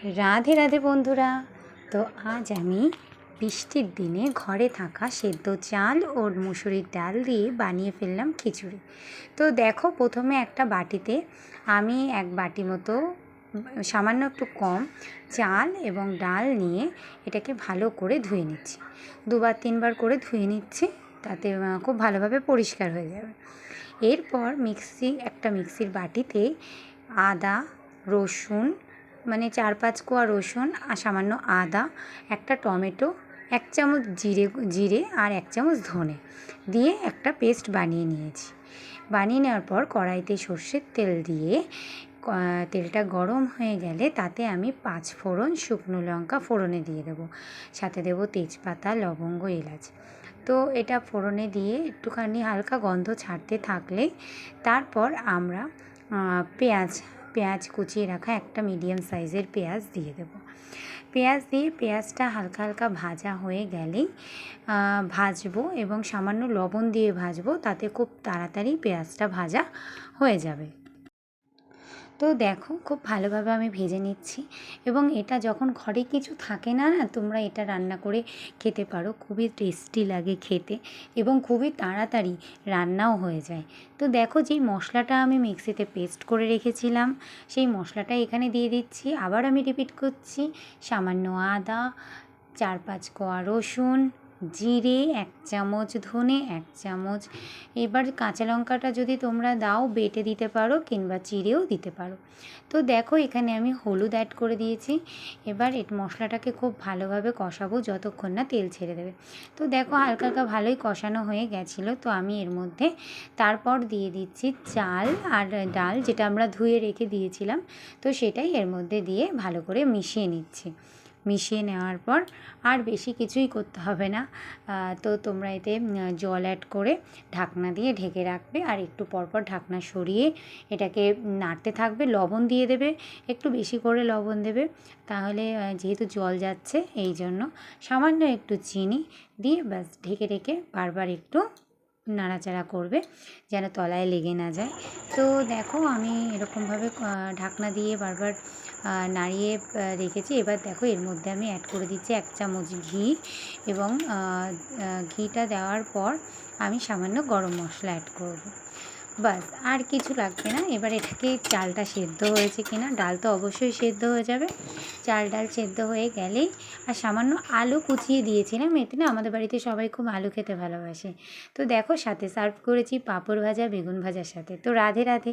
রাধে রাধে বন্ধুরা। তো আজ আমি বৃষ্টির দিনে ঘরে থাকা সেদ্ধ চাল ও মুসুরির ডাল দিয়ে বানিয়ে ফেললাম খিচুড়ি। তো দেখো, প্রথমে একটা বাটিতে আমি এক বাটি মতো সামান্য একটু কম চাল এবং ডাল নিয়ে এটাকে ভালো করে ধুয়ে নিচ্ছি। দুবার তিনবার করে ধুয়ে নিচ্ছি, তাতে খুব ভালোভাবে পরিষ্কার হয়ে যাবে। এরপর একটা মিক্সির বাটিতে আদা, রসুন, মানে 4-5 কোয়া রসুন আর সামান্য আদা, একটা টমেটো, 1 চামচ জিরে আর 1 চামচ ধনে দিয়ে একটা পেস্ট বানিয়ে নিয়েছি। বানিয়ে নেওয়ার পর কড়াইতে সর্ষের তেল দিয়ে তেলটা গরম হয়ে গেলে তাতে আমি 5 ফোড়ন শুকনো লঙ্কা ফোড়নে দিয়ে দেবো, সাথে দেবো তেজপাতা, লবঙ্গ, এলাচ। তো এটা ফোড়নে দিয়ে একটুখানি হালকা গন্ধ ছাড়তে থাকলে তারপর আমরা পেঁয়াজ কুচিয়ে রাখা একটা মিডিয়াম সাইজের পেঁয়াজ দিয়ে দেবো। পেঁয়াজ দিয়ে পেঁয়াজটা হালকা হালকা ভাজা হয়ে গেলেই ভাজবো এবং সামান্য লবণ দিয়ে ভাজবো, তাতে খুব তাড়াতাড়ি পেঁয়াজটা ভাজা হয়ে যাবে। তো দেখো, খুব ভালোভাবে আমি ভেজে নিচ্ছি এবং এটা যখন ঘরে কিছু থাকে না, তোমরা এটা রান্না করে খেতে পারো। খুবই টেস্টি লাগে খেতে এবং খুবই তাড়াতাড়ি রান্নাও হয়ে যায়। তো দেখো, যেই মশলাটা আমি মিক্সিতে পেস্ট করে রেখেছিলাম সেই মশলাটা এখানে দিয়ে দিচ্ছি। আবার আমি রিপিট করছি, সামান্য আদা, 4-5 কোয়া রসুন, জিরে, 1 চামচ ধনে, 1 চামচ। এবার কাঁচা লঙ্কাটা যদি তোমরা দাও বেটে দিতে পারো কিংবা চিড়েও দিতে পারো। তো দেখো, এখানে আমি হলুদ অ্যাড করে দিয়েছি। এবার মশলাটাকে খুব ভালোভাবে কষাবো যতক্ষণ না তেল ছেড়ে দেবে। তো দেখো, হালকা হালকা ভালোই কষানো হয়ে গেছিলো। তো আমি এর মধ্যে তারপর দিয়ে দিচ্ছি চাল আর ডাল, যেটা আমরা ধুয়ে রেখে দিয়েছিলাম। তো সেটাই এর মধ্যে দিয়ে ভালো করে মিশিয়ে নিচ্ছি। মিশিয়ে নেওয়ার পর আর বেশি কিছুই করতে হবে না। তো তোমরা এতে জল অ্যাড করে ঢাকনা দিয়ে ঢেকে রাখবে আর একটু পরপর ঢাকনা সরিয়ে এটাকে নাড়তে থাকবে। লবণ দিয়ে দেবে, একটু বেশি করে লবণ দেবে, তাহলে যেহেতু জল যাচ্ছে এই জন্য সামান্য একটু চিনি দিয়ে ব্যাস ঢেকে রেখে বারবার একটু নাড়াচাড়া করবে যেন তলায় লেগে না যায়। তো দেখো, আমি এরকমভাবে ঢাকনা দিয়ে বারবার নাড়িয়ে রেখেছি। এবার দেখো, এর মধ্যে আমি অ্যাড করে দিচ্ছি 1 চামচ ঘি এবং ঘিটা দেওয়ার পর আমি সামান্য গরম মশলা অ্যাড করব। বাস, আর কিছু লাগবে না। এবার এটাকে চালটা সেদ্ধ হয়েছে কিনা, ডাল তো অবশ্যই সেদ্ধ হয়ে যাবে। চাল ডাল সেদ্ধ হয়ে গেলেই আর সামান্য আলু কুচিয়ে দিয়েছিলাম, এতে না আমাদের বাড়িতে সবাই খুব আলু খেতে ভালোবাসে। তো দেখো, সাথে সার্ভ করেছি পাঁপড় ভাজা, বেগুন ভাজার সাথে। তো রাধে রাধে।